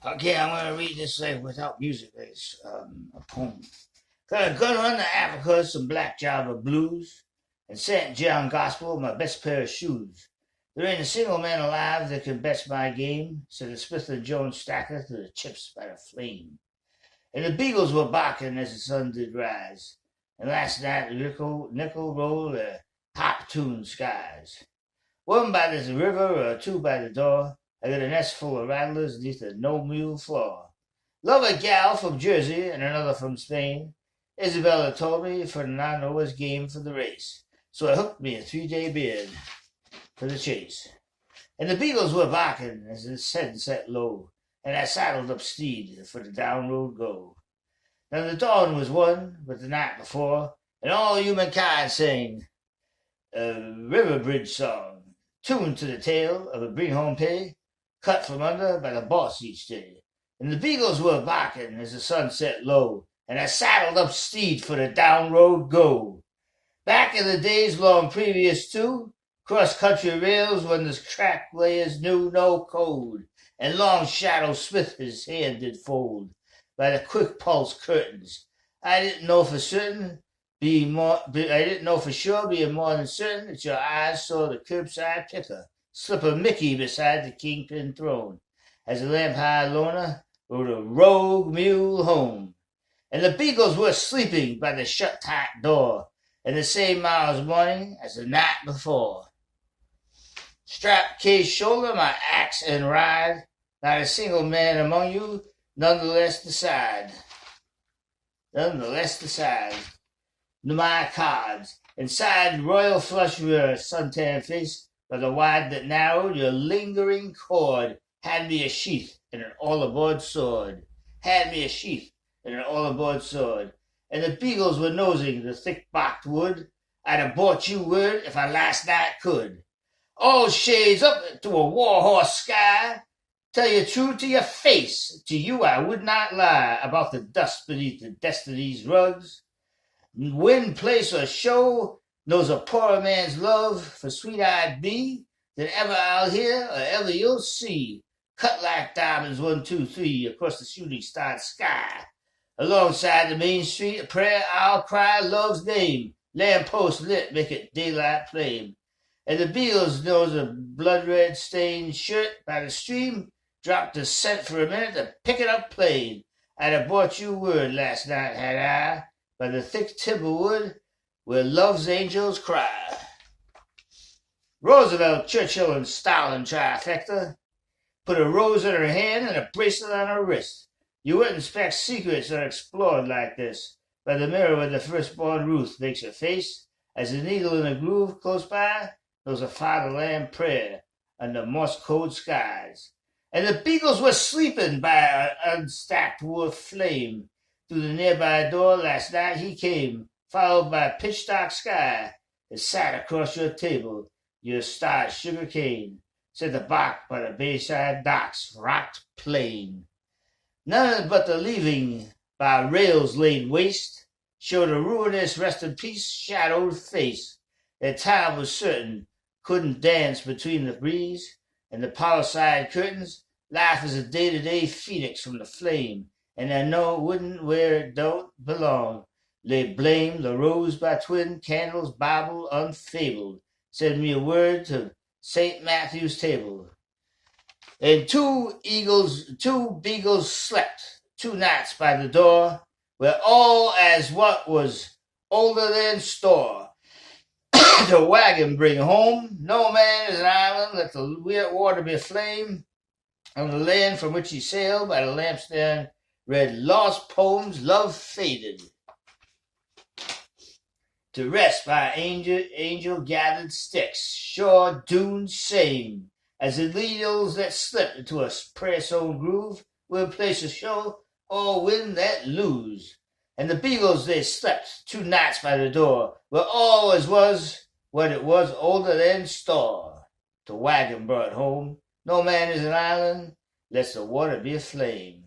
Okay, I'm going to read this without music. It's a poem. Got a gun run to Africa, some black Java blues, and St. John Gospel, my best pair of shoes. There ain't a single man alive that can best my game, said the Smith and Jones stacker to the chips by the flame. And the beagles were barking as the sun did rise, and last night nickel rolled the hop tuned skies. One by the river or two by the door, I got a nest full of rattlers neath a no-mule floor. Love a gal from Jersey and another from Spain. Isabella told me for I know was game for the race, so I hooked me a 3-day bid for the chase. And the beagles were barking as the sun set low, and I saddled up steed for the down road go. Now the dawn was one, but the night before, and all humankind sang a river bridge song, tuned to the tale of a bring home pay, cut from under by the boss each day. And the beagles were barking as the sun set low, and I saddled up steed for the down road go. Back in the days long previous to, cross-country rails when the track layers knew no code, and long Shadow Smith his hand did fold by the quick pulse curtains. I didn't know for sure, being more than certain that your eyes saw the curbside picker slip a Mickey beside the kingpin throne, as the lamp-high loner rode a rogue mule home. And the beagles were sleeping by the shut-tight door, in the same miles morning as the night before. Strapped case shoulder, my axe and ride, not a single man among you, nonetheless decide. My cards, inside royal flush with your suntan face, by the wide that narrowed your lingering cord, had me a sheath and an all-aboard sword. And the beagles were nosing the thick-barked wood. I'd have bought you word if I last night could. All shades up to a war-horse sky. Tell you true to your face, to you I would not lie about the dust beneath the destiny's rugs. Win, place, or show knows a poorer man's love for sweet-eyed me than ever I'll hear or ever you'll see. Cut like diamonds, 1, 2, 3, across the shooting-starred sky. Alongside the main street, a prayer I'll cry love's name. Lamppost lit, make it daylight flame. And the beagles knows a blood-red stained shirt by the stream, dropped a cent for a minute to pick it up plain. I'd have bought you word last night, had I, by the thick timber wood where love's angels cry. Roosevelt, Churchill, and Stalin trifecta. Put a rose in her hand and a bracelet on her wrist. You wouldn't expect secrets unexplored like this. By the mirror where the firstborn Ruth makes her face, as a needle in a groove close by, knows a fatherland prayer under Morse code skies. And the beagles were sleeping by an unstacked wood flame. Through the nearby door last night he came, followed by a pitch-dark sky that sat across your table, your starred sugar cane. Said the bark by the bayside docks rocked plain. None but the leaving by rails laid waste showed a ruinous rest in peace shadowed face. That time was certain, couldn't dance between the breeze and the polished curtains. Life is a day-to-day phoenix from the flame, and I know it wouldn't where it don't belong. Lay blame the rose by twin candles, Bible unfabled. Send me a word to St. Matthew's table. And two beagles slept 2 nights by the door, where all as what was older than store. The wagon bring home, no man is an island, let the water be aflame. On the land from which he sailed by the lampstand, read lost poems, love faded. To rest by angel gathered sticks, shore dunes same, as the needles that slip into a prayer-sown groove will place a show or win that lose. And the beagles they slept 2 nights by the door, where all as was what it was older than store. The wagon brought home, no man is an island, lest the water be aflame.